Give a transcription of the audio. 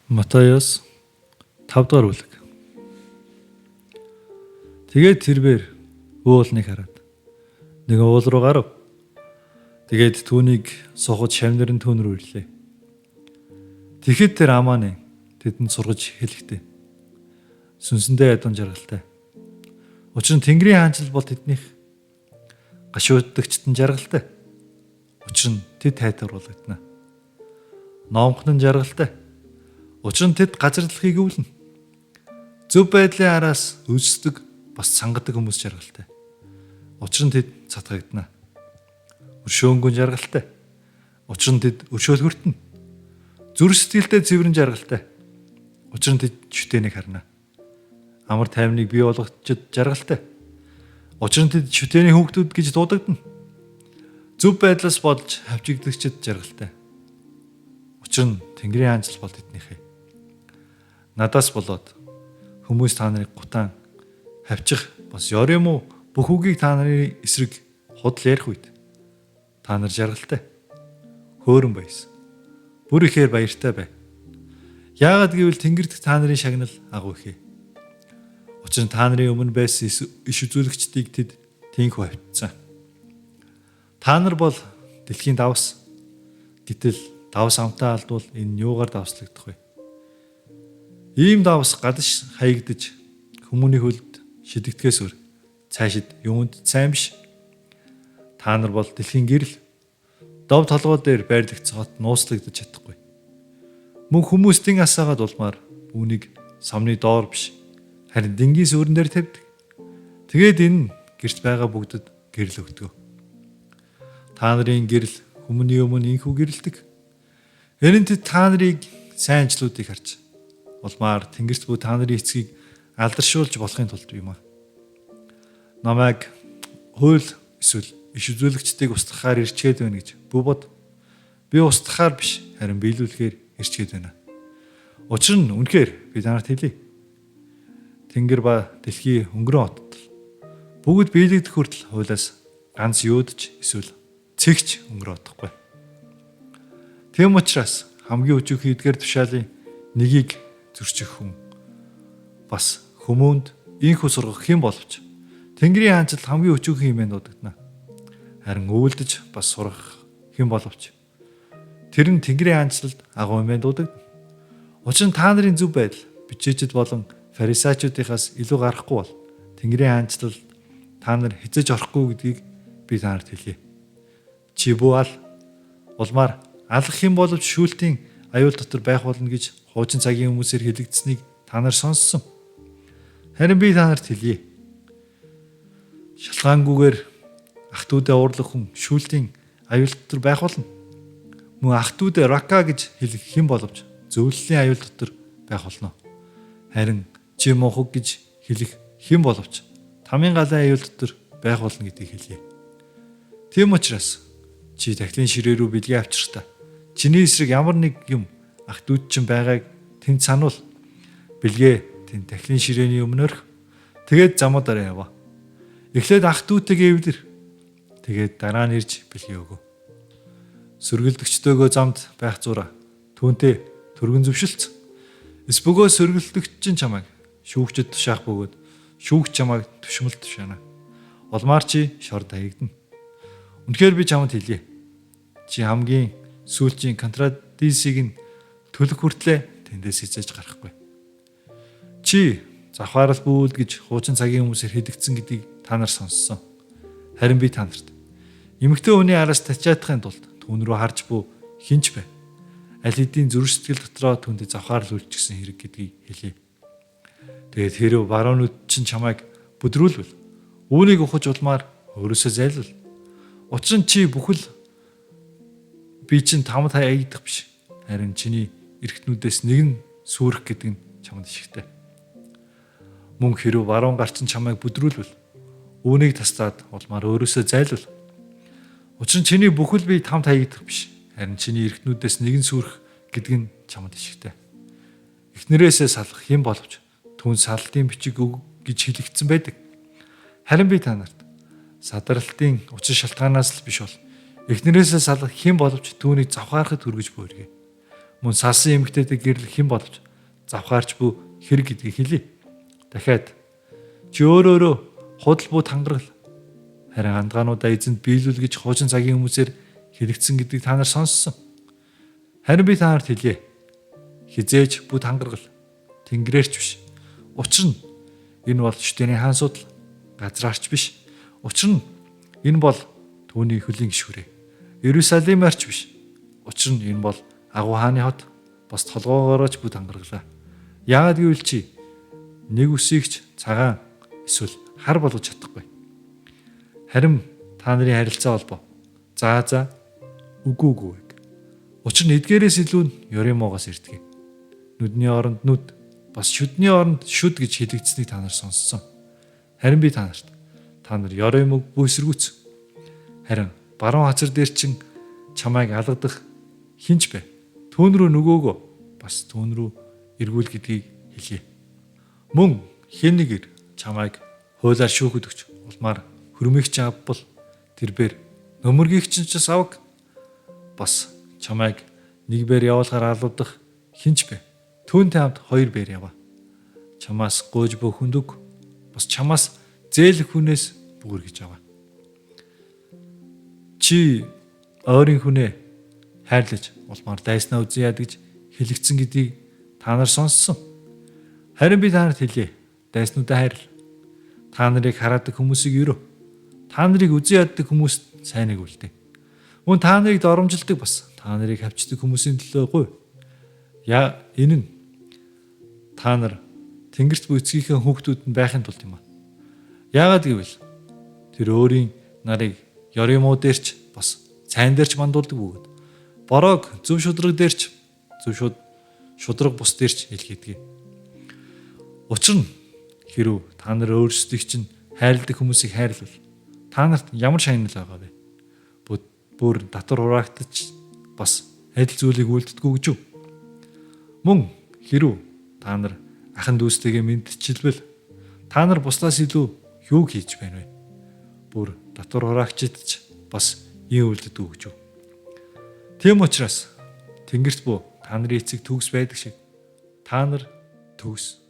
Матаяс 5 дугаар бүлэг. Тэгээд тэрбээр уулныг хараад нэг уул руу гарав. Тэгээд түүнийг сухад шавнарын түүн рүү ирлээ. Тэгэхэд тэр Аманы тэдэнд сургаж хэлэхдээ сүнсэндээ ядан жаргалтай. Учир нь Тэнгэрийн хаанчил бол тэднийх гашуудагчтан жаргалтай. Учир нь тэд тайтгаруулагдана. Номхон нь жаргалтай. Учир нь тэд газарлахыг өвлөнө. Зөв байдлын араас өсдөг бас сангадаг хүмүүс жаргалтай. Учир нь тэд цатгагдана. Өршөөнгөн жаргалтай. Учир нь тэд өршөөл хүртэнэ. Зүр сэтгэлдээ цэврэн жаргалтай. Учир нь тэд шүтээнийг харна. Амар тайвныг бий болгочд жаргалтай. Учир нь тэд шүтээний хүүхдүүд гэж дуудагдана. Зөв байдлаас болж хавчигдагчд жаргалтай. Учир нь Тэнгэрийн хаанчил бол тэднийхээ. Надаас болоод хүмүүс та нарыг гутаан хавчих бас ёр юм уу бүх үгийг та нарын эсрэг худал ярих үед та нар жаргалтай. Хөөрөн байсан. Бүр ихээр баяртай бай. Яагаад гэвэл Тэнгэрт та нарын шагнал агуу ихэ. Учир нь та нарын өмнө байсан иш үзүүлэгчдийг тэд тийхүү хавтсан. Та нар бол дэлхийн давс. Гэтэл давс амтаа алдвал энэ юугаар давслагдах вэ? Ийм давс гадаш хаягдаж хүмүүний хөлд шидэгдгээс өөр цаашид юунд сайн биш. Та нар бол дэлхийн гэрэл. Дов толгой дээр байрлагдцоход нууцлагдаж чадахгүй. Мөн хүмүүстийн асаагаад улмаар үүнийг самны доор биш харин дэнгийн сүрэн дээр тавьдаг. Тэгээд энэ гэрт байгаа бүгдэд гэрэл өгдөг. Та нарын гэрэл хүмүүний өмнө инхүү гэрэлдэг. Энэнд та нарыг сайн ажлуудыг харж улмаар Тэнгэрт буй та нарын эцгийг алдаршуулж болохын тулд юм аа. Намайг хууль эсвэл иш үзүүлэгчдийг устгахаар ирчгээд байна гэж бүү бод. Би устгахаар биш харин биелүүлэхээр ирчгээд байна. Учир нь үнэхээр би танарт хэлье. Тэнгэр ба дэлхий өнгөрөн оттол бүгд биелэгдэх хүртэл хуулиас ганц юудч эсвэл цэгч өнгөрөө одохгүй. Тэм учраас хамгийн өчүүхэн эдгээр тушаалын нёгийг зөрчих хүн бас хүмүүнд инхүү сургах хэм боловч Тэнгэрийн хаанчил хамгийн өчүүхэн хэмээн дуудагдана. Харин өвөлдөж бас сурах хэм боловч тэр нь Тэнгэрийн хаанчилд агуу хэмээн дуудагдана. Учир нь та нарын зөв байдал бичээчд болон фарисеучуудынхаас илүү гарахгүй бол Тэнгэрийн хаанчлалд та нар хязэж орохгүй гэдгийг би танарт хэлье. Чи бүү улмаар алах юм боловч шүүлтийн аюул дотор байх болно гэж хуучин цагийн хүмүүсээр хэлэгдсэнийг та нар сонссон. Харин би танарт хэлье. Шалгаангүйгээр ах トゥ удаа уурлах хүн шүүлтийн аюул дотор байх болно. Мөн ах トゥ удаа рака гэж хэлэх хэм боловч зөвлөлийн аюул дотор байх болно. Харин чи мохог гэж хэлэх хэм боловч тамийн галын аюул дотор байх болно гэдгийг хэлье. Тийм учраас чи дахлын ширээ рүү бэлгээ авчиртаа. Чиний эсрэг ямар нэг юм ах トゥ чинь байгааг тэнд сануул. Бэлгээ тэнд дахлын ширээний өмнөрх. Тэгээд замуудаараа яваа. Эхлээд ах トゥ утэйгээ эвлэр. Тэгээд дараа нь ирж бэлгээ өгөө. Сөргөлдөгчдөөгөө замд байх зураа түүнтэй түргэн зөвшөлдсөн. Эсбөгөө сөргөлдөгч чинь чамайг шүүгчд тушаах бөгөөд шүүгч чамайг тушмалт тушаана. Улмаар чи шор таягдана. Үнэхээр би чамд хэлье. Чи хамгийн сүүлчийн контрадисыг нь төлөх хүртлээр тэндээс хязгаж гарахгүй. Чи завхаарал бүүл гэж хуучин цагийн хүмүүсээр хэлэгдсэн гэдгийг та нар сонссон. Харин би та нарт эмэгтэй хүний араас тачаадахын тулд түүн рүү харж бүү хинч бай. Аль хэдийн зүрх сэтгэл дотроо түүндээ завхаарал үйлчгсэн хэрэг гэдгийг хэлье. Тэгээд хэрв баруунууд чинь чамайг бүдрүүлвэл үүнийг ухаж улмаар өөрөөсөө зайлвал. Учир нь чи бүхэл би чинь тамд хаягдах биш. Харин чиний эргэтнүүдээс нэг нь сүрэх гэдэг нь чамд ишигтэй. Мөн хэрв баруун гар чинь чамайг бүдрүүлвэл үүнийг таслаад улмаар өөрөөсөө зайлвал. Учир нь чиний бүхэл би тамд хаягдах биш. Харин чиний эргэтнүүдээс нэг нь сүрэх гэдэг нь чамд ишигтэй. Эхнэрээсээ салах хэм боловч түүн салтын бичиг өг гэж хэлэгдсэн байдаг. Харин би та нарт садралтын учир шалтгаанаас л биш бол эхнэрээсээ салах хэм боловч түүнийг завхаарахад хүргэж буурья. Мөн салсан эмэгтэйтэй гэрлэх хэн боловч завхаарч буй хэрэг гэдгийг хэлье. Дахиад чи өөрөө худал буу тангаргал. Харин хандгаануудаа эзэнд биелүүлгэж хуучин цагийн хүмүүсээр хэрэгцсэн гэдгийг та нар сонссон. Харин би та нарт хэлье. Хизээж бүү тангаргал. Тэнгэрээрч биш. Учир нь энэ бол шүтэний хаан судал. Газраарч биш. Учир нь энэ бол түүний хөлийн гишүүрээ. Иерусалимаарч биш. Учир нь энэ бол агуу хааны хот. Бас толгоогоорооч бүү тангаргалаа. Яагаад гэвэл чи нэг үсгийгч цагаан эсвэл хар болгож чадахгүй. Харин та нарын харилцаа холбоо. За үгүй. Учир нь эдгээрээс илүү нь Ёремоогоос ирдэг. Нүдний оронд нүд, бас шүдний оронд шүд гэж хэлэгдсэнийг та нар сонссон. Харин би та нарт та нар Ёремог бүсэргүүц. Харин баруун хацар дээр чин чамайг алгадах хинч бэ? Түүн рүү нөгөөгөө бас түүн рүү эргүүл гэдгийг хэлье. Мөн хэн нэг чамайг хуулаар шүүхэд өгч улмаар хөрмөгч авбал тэрбээр нөмөргийгч ч авах бас чамайг нэг бээр явуулахаар алуудах хинч бэ? Түүнтэй хамт хоёр бээр яваа. Чамаас гуйж буй хүндөг бас чамаас зээлэх хүнээс бүгэргэж аваа. Чи ойрын хүнээ хайрлаж улмаар дайснаа үзье яд гэж хэлэгдсэн гэдгийг та нар сонссон. Харин би та нарт хэлье. Дайснуудаа хайрл. Та нарыг хараадаг хүмүүсийг ерөө. Та нарыг үзье яддаг хүмүүст сайныг үлдээ. Мөн та нарыг доромжилдаг бас та нарыг хавчдаг хүмүүсийн төлөө гуй. Энэ нь та нар Тэнгэрт буй эцгийнхээ хүүхдүүд нь байхын тулд юм аа. Яагаад гэвэл тэр өөрийн нарыг Ёремоо дээрч бас сайн дээрч мандуулдаг бөгөөд бороог зөв шудраг дээрч зөв шудраг бус дээрч илгээдэг. Учир нь хэрв та нар өөрсдийг чинь хайрладаг хүмүүсийг хайрлал та нарт ямар шагнал байгаа вэ? Бүр татвар хураагдаж бас адил зүйлийг үлддэггүй гэж үү? Мөн хэрв та нар ахын дүүстэйгээ мэдчилбэл та нар бусдаас илүү юу хийж байна вэ? Бүр татвар хураагчдч бас ийм үлддэггүй гэж үү? Тийм учраас Тэнгэрт бүү та нарын эцэг төгс байдаг шиг та нар төгс